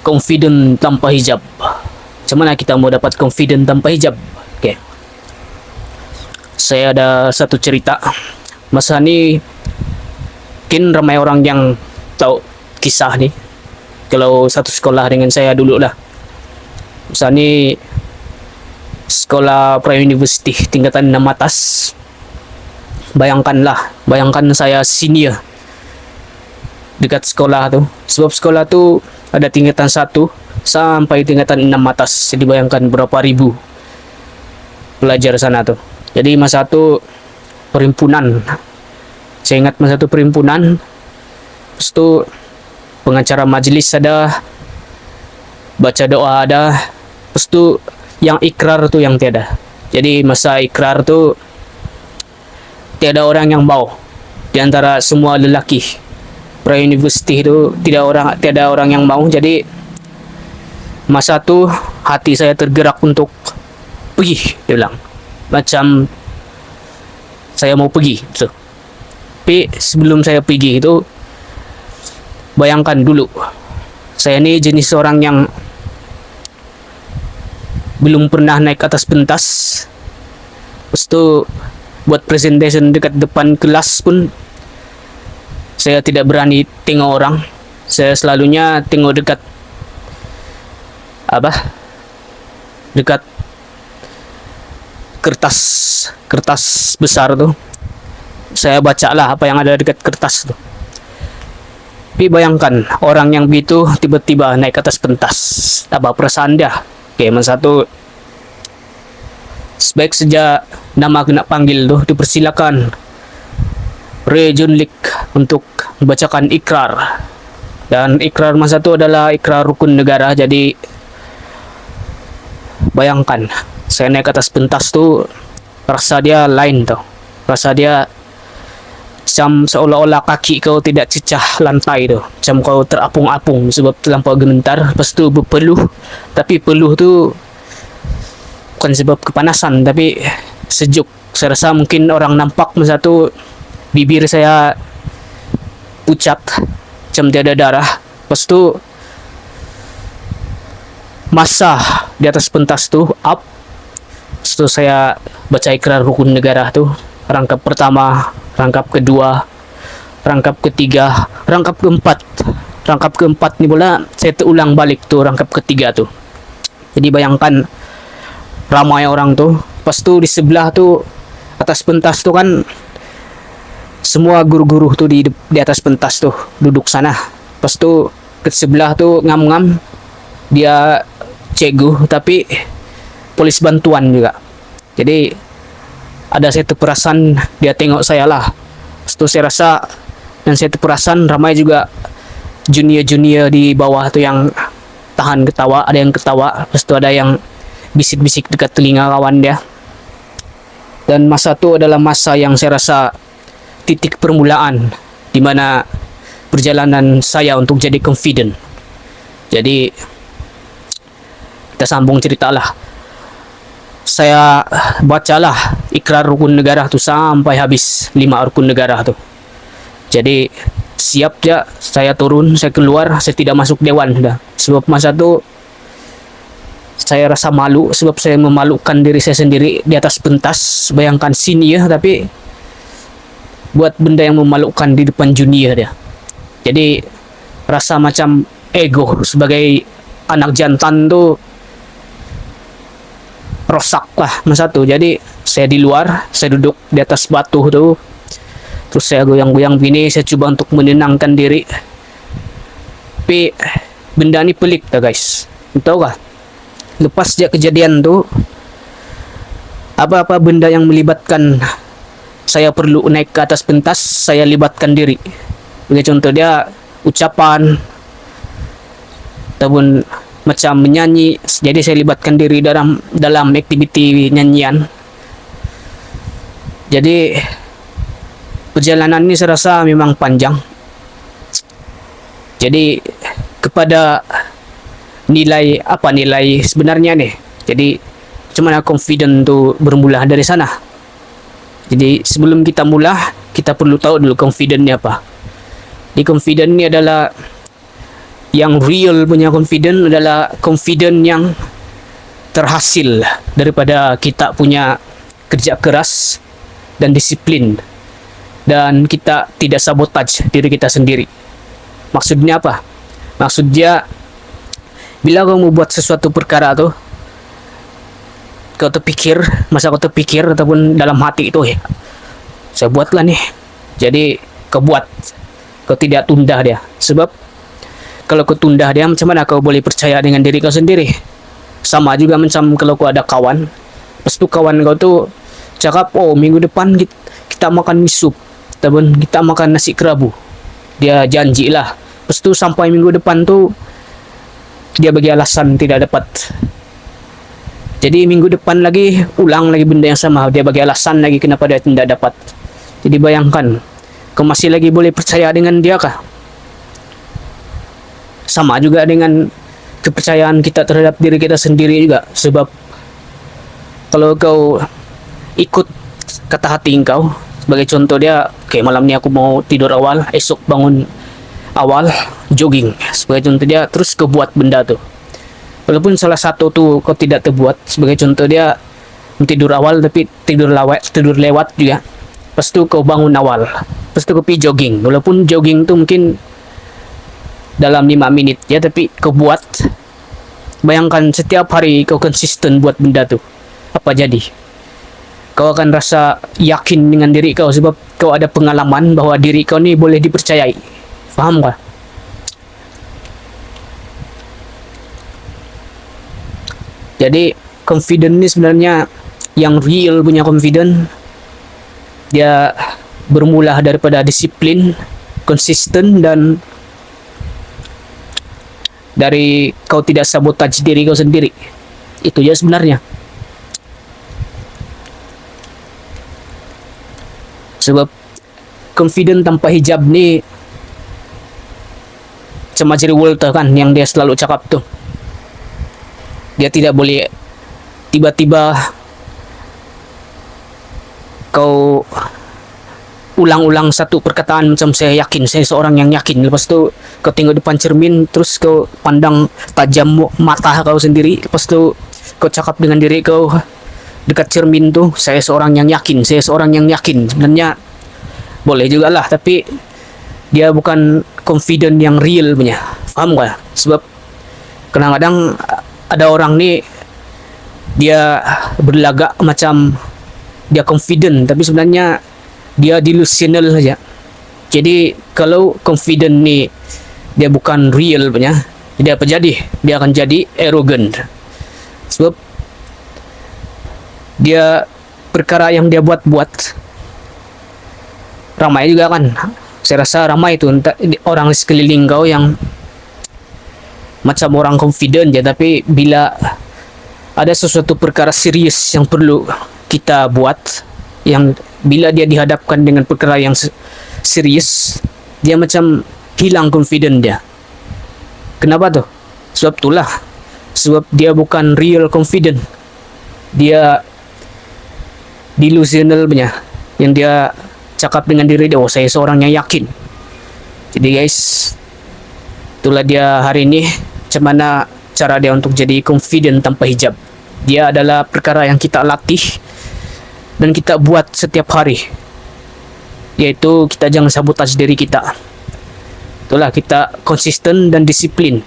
confident tanpa hijab. Macam mana kita mau dapat confident tanpa hijab? Okay. Saya ada satu cerita. Masa ni mungkin ramai orang yang tahu kisah ni. Kalau satu sekolah dengan saya dulu lah. Masa ni sekolah pre-university tingkatan 6 atas. Bayangkan saya senior dekat sekolah tu. Sebab sekolah tu ada tingkatan 1 sampai tingkatan 6 atas. Jadi bayangkan berapa ribu pelajar sana tu. Jadi masa tu perhimpunan. Saya ingat masa tu perhimpunan. Lepas tu pengacara majlis ada, baca doa ada. Lepas tu yang ikrar tu yang tiada. Jadi masa ikrar tu tiada orang yang mau. Di antara semua lelaki pre-university tu tiada orang yang mau. Jadi masa tu hati saya tergerak untuk pergi, dia bilang. Macam saya mau pergi tu. Tapi sebelum saya pergi itu, bayangkan dulu, saya ni jenis orang yang belum pernah naik atas pentas. Lepas tu buat presentation dekat depan kelas pun saya tidak berani tengok orang. Saya selalunya tengok dekat kertas besar tu. Saya bacalah apa yang ada dekat kertas tu. Tapi bayangkan orang yang begitu tiba-tiba naik ke atas pentas. Apa perasaan dia? Okay, masa tu sebaik saja nama kena panggil tu, dipersilakan Ray Jun Lik untuk membacakan ikrar. Dan ikrar masa tu adalah ikrar rukun negara. Jadi bayangkan saya naik ke atas pentas tu, rasa dia lain tau. Rasa dia macam seolah-olah kaki kau tidak cecah lantai tu. Macam kau terapung-apung sebab terlampau gemetar. Lepas tu berpeluh. Tapi peluh tu bukan sebab kepanasan, tapi sejuk. Saya rasa mungkin orang nampak masa tu bibir saya pucat, macam tiada darah. Lepas tu masa di atas pentas tu up. Lepas tu saya baca ikrar rukun negara tu. Rangkap pertama, rangkap kedua, rangkap ketiga, rangkap keempat. Rangkap keempat ni pula saya terulang balik tu rangkap ketiga tu. Jadi bayangkan ramai orang tu. Lepas tu di sebelah tu, atas pentas tu kan, semua guru-guru tu di atas pentas tu duduk sana. Lepas tu ke sebelah tu ngam-ngam, dia cikgu tapi polis bantuan juga. Jadi ada satu perasan dia tengok saya lah. Lepas tu saya rasa, dan saya terperasan ramai juga junior-junior di bawah tu yang tahan ketawa. Ada yang ketawa, lepas tu ada yang bisik-bisik dekat telinga kawan dia. Dan masa tu adalah masa yang saya rasa titik permulaan di mana perjalanan saya untuk jadi confident. Jadi kita sambung cerita lah. Saya bacalah ikrar rukun negara tu sampai habis 5 rukun negara tu. Jadi siap je saya turun, saya keluar, saya tidak masuk dewan dah. Sebab masa tu saya rasa malu, sebab saya memalukan diri saya sendiri di atas pentas. Bayangkan senior tapi buat benda yang memalukan di depan junior dia. Jadi rasa macam ego sebagai anak jantan tu rosak lah masa tu. Jadi saya di luar, saya duduk di atas batu tu, terus saya goyang-goyang begini. Saya cuba untuk menenangkan diri. Tapi benda ni pelik dah guys. Tahu kah? Lepas dia kejadian tu, apa-apa benda yang melibatkan saya perlu naik ke atas pentas, saya libatkan diri. Bagi contoh dia ucapan ataupun macam menyanyi, jadi saya libatkan diri dalam aktiviti nyanyian. Jadi perjalanan ini saya rasa memang panjang. Jadi kepada nilai sebenarnya nih. Jadi macam mana confident tu bermula dari sana. Jadi sebelum kita mula, kita perlu tahu dulu confident ni apa. Di confident ni adalah Yang real punya confident adalah confident yang terhasil daripada kita punya kerja keras dan disiplin, dan kita tidak sabotage diri kita sendiri. Maksudnya apa? Maksudnya bila kau mau buat sesuatu perkara tuh, kau terpikir, masa kau terpikir ataupun dalam hati itu, ya saya buatlah nih, jadi kau buat, kau tidak tunda dia. Sebab kalau kau tunda dia, macam mana kau boleh percaya dengan diri kau sendiri? Sama juga macam kalau kau ada kawan, lepas tu kawan kau tuh cakap, oh minggu depan kita makan mie sup ataupun kita makan nasi kerabu. Dia janjilah, lepas tu sampai minggu depan tuh dia bagi alasan tidak dapat. Jadi minggu depan lagi ulang lagi benda yang sama, dia bagi alasan lagi kenapa dia tidak dapat. Jadi bayangkan, kau masih lagi boleh percaya dengan dia kah? Sama juga dengan kepercayaan kita terhadap diri kita sendiri juga. Sebab kalau kau ikut kata hati kau, sebagai contoh dia, kayak malam ni aku mau tidur awal, esok bangun awal, jogging sebagai contoh dia, terus kau buat benda tu. Walaupun salah satu tu kau tidak terbuat, sebagai contoh dia tidur awal tapi tidur lewat juga. Lepas tu kau bangun awal, lepas tu kau pergi jogging. Walaupun jogging tu mungkin dalam 5 minit ya, tapi kau buat. Bayangkan setiap hari kau konsisten buat benda tu, apa jadi? Kau akan rasa yakin dengan diri kau sebab kau ada pengalaman bahwa diri kau ni boleh dipercayai. Faham kah? Jadi confident ni sebenarnya, yang real punya confident, dia bermula daripada disiplin, konsisten, dan dari kau tidak sabotage diri kau sendiri. Itu ya sebenarnya. Sebab confident tanpa hijab ni sama Jerry Walter kan, yang dia selalu cakap tuh, dia tidak boleh tiba-tiba kau ulang-ulang satu perkataan macam saya yakin, saya seorang yang yakin, lepas tu kau tengok depan cermin, terus kau pandang tajam mata kau sendiri, lepas tu kau cakap dengan diri kau dekat cermin tu, saya seorang yang yakin, saya seorang yang yakin. Sebenarnya boleh jugalah, tapi dia bukan confident yang real punya. Faham gak? Sebab kadang-kadang ada orang ni dia berlagak macam dia confident, tapi sebenarnya dia delusional saja. Jadi kalau confident ni dia bukan real punya, jadi apa jadi? Dia akan jadi arrogant. Sebab dia perkara yang dia buat ramai juga kan. Saya rasa ramai tu orang sekeliling kau yang macam orang confident je, tapi bila ada sesuatu perkara serius yang perlu kita buat, yang bila dia dihadapkan dengan perkara yang serius, dia macam hilang confident dia. Kenapa tu? Sebab itulah, sebab dia bukan real confident, dia delusional punya, yang dia cakap dengan diri dia, oh saya seorang yang yakin. Jadi guys, itulah dia hari ini, macam mana cara dia untuk jadi confident tanpa hijab. Dia adalah perkara yang kita latih dan kita buat setiap hari, yaitu kita jangan sabotage diri kita. Itulah, kita konsisten dan disiplin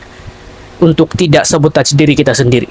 untuk tidak sabotage diri kita sendiri.